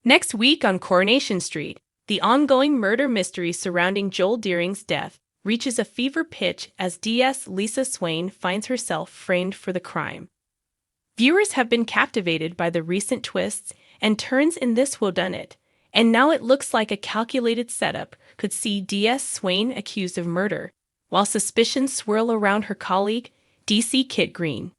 Next week on Coronation Street, the ongoing murder mystery surrounding Joel Deering's death reaches a fever pitch as DS Lisa Swain finds herself framed for the crime. Viewers have been captivated by the recent twists and turns in this whodunit, and now it looks like a calculated setup could see DS Swain accused of murder, while suspicions swirl around her colleague, DC Kit Green.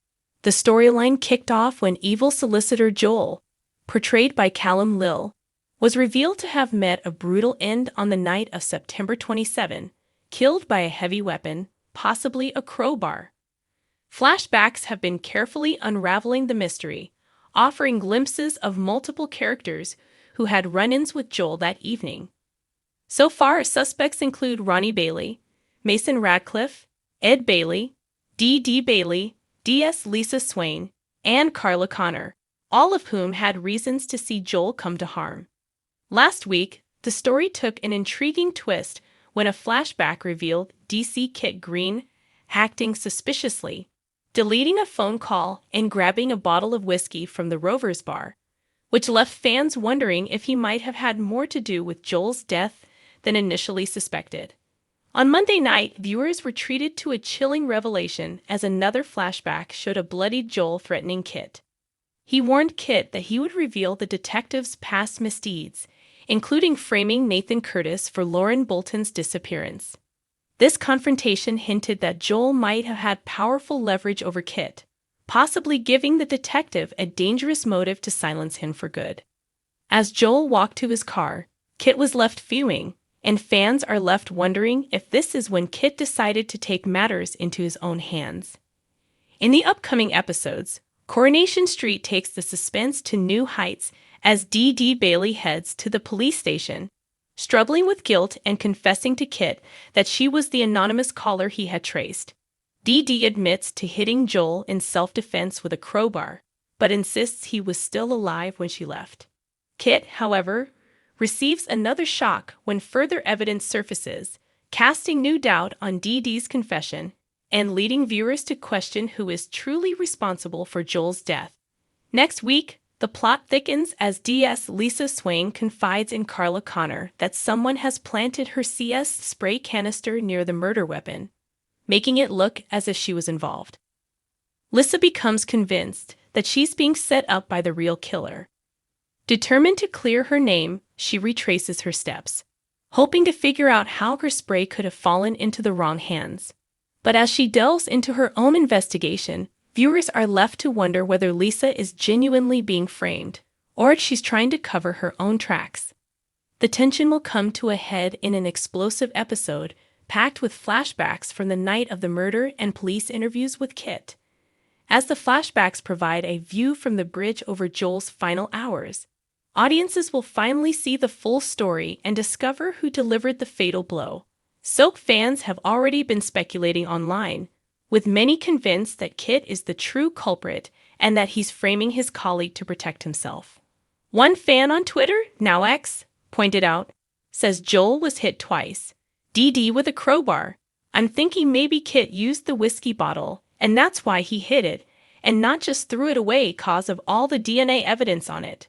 The storyline kicked off when evil solicitor Joel, portrayed by Callum Lill, was revealed to have met a brutal end on the night of September 27, killed by a heavy weapon, possibly a crowbar. Flashbacks have been carefully unraveling the mystery, offering glimpses of multiple characters who had run-ins with Joel that evening. So far, suspects include Ronnie Bailey, Mason Radcliffe, Ed Bailey, D.D. Bailey, DS Lisa Swain, and Carla Connor, all of whom had reasons to see Joel come to harm. Last week, the story took an intriguing twist when a flashback revealed DC Kit Green acting suspiciously, deleting a phone call and grabbing a bottle of whiskey from the Rovers bar, which left fans wondering if he might have had more to do with Joel's death than initially suspected. On Monday night, viewers were treated to a chilling revelation as another flashback showed a bloodied Joel threatening Kit. He warned Kit that he would reveal the detective's past misdeeds, including framing Nathan Curtis for Lauren Bolton's disappearance. This confrontation hinted that Joel might have had powerful leverage over Kit, possibly giving the detective a dangerous motive to silence him for good. As Joel walked to his car, Kit was left fuming, and fans are left wondering if this is when Kit decided to take matters into his own hands. In the upcoming episodes, Coronation Street takes the suspense to new heights as D.D. Bailey heads to the police station, struggling with guilt and confessing to Kit that she was the anonymous caller he had traced. D.D. admits to hitting Joel in self-defense with a crowbar, but insists he was still alive when she left. Kit, however, receives another shock when further evidence surfaces, casting new doubt on DD's confession and leading viewers to question who is truly responsible for Joel's death. Next week, the plot thickens as DS Lisa Swain confides in Carla Connor that someone has planted her CS spray canister near the murder weapon, making it look as if she was involved. Lisa becomes convinced that she's being set up by the real killer. Determined to clear her name, she retraces her steps, hoping to figure out how her spray could have fallen into the wrong hands. But as she delves into her own investigation, viewers are left to wonder whether Lisa is genuinely being framed, or if she's trying to cover her own tracks. The tension will come to a head in an explosive episode, packed with flashbacks from the night of the murder and police interviews with Kit. As the flashbacks provide a view from the bridge over Joel's final hours, audiences will finally see the full story and discover who delivered the fatal blow. Soap fans have already been speculating online, with many convinced that Kit is the true culprit and that he's framing his colleague to protect himself. One fan on Twitter, now X, pointed out, says Joel was hit twice, DD with a crowbar. I'm thinking maybe Kit used the whiskey bottle, and that's why he hid it, and not just threw it away cause of all the DNA evidence on it.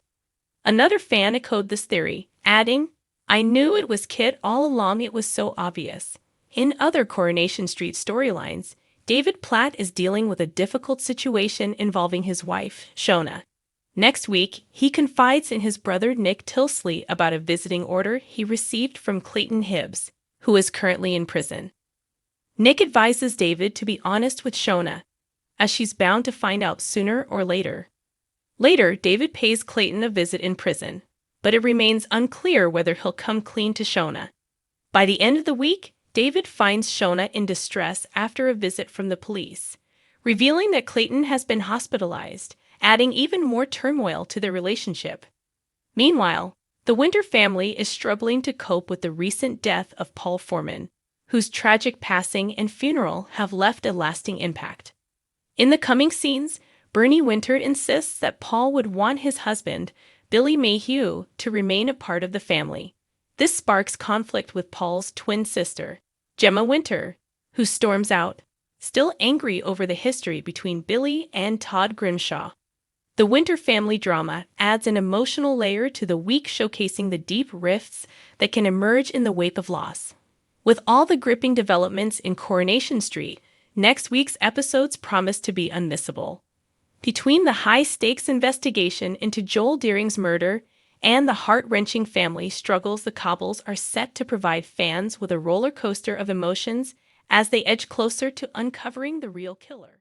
Another fan echoed this theory, adding, I knew it was Kit all along, it was so obvious. In other Coronation Street storylines, David Platt is dealing with a difficult situation involving his wife, Shona. Next week, he confides in his brother Nick Tilsley about a visiting order he received from Clayton Hibbs, who is currently in prison. Nick advises David to be honest with Shona, as she's bound to find out sooner or later. Later, David pays Clayton a visit in prison, but it remains unclear whether he'll come clean to Shona. By the end of the week, David finds Shona in distress after a visit from the police, revealing that Clayton has been hospitalized, adding even more turmoil to their relationship. Meanwhile, the Winter family is struggling to cope with the recent death of Paul Foreman, whose tragic passing and funeral have left a lasting impact. In the coming scenes, Bernie Winter insists that Paul would want his husband, Billy Mayhew, to remain a part of the family. This sparks conflict with Paul's twin sister, Gemma Winter, who storms out, still angry over the history between Billy and Todd Grimshaw. The Winter family drama adds an emotional layer to the week, showcasing the deep rifts that can emerge in the wake of loss. With all the gripping developments in Coronation Street, next week's episodes promise to be unmissable. Between the high-stakes investigation into Joel Deering's murder and the heart-wrenching family struggles, the Cobbles are set to provide fans with a roller coaster of emotions as they edge closer to uncovering the real killer.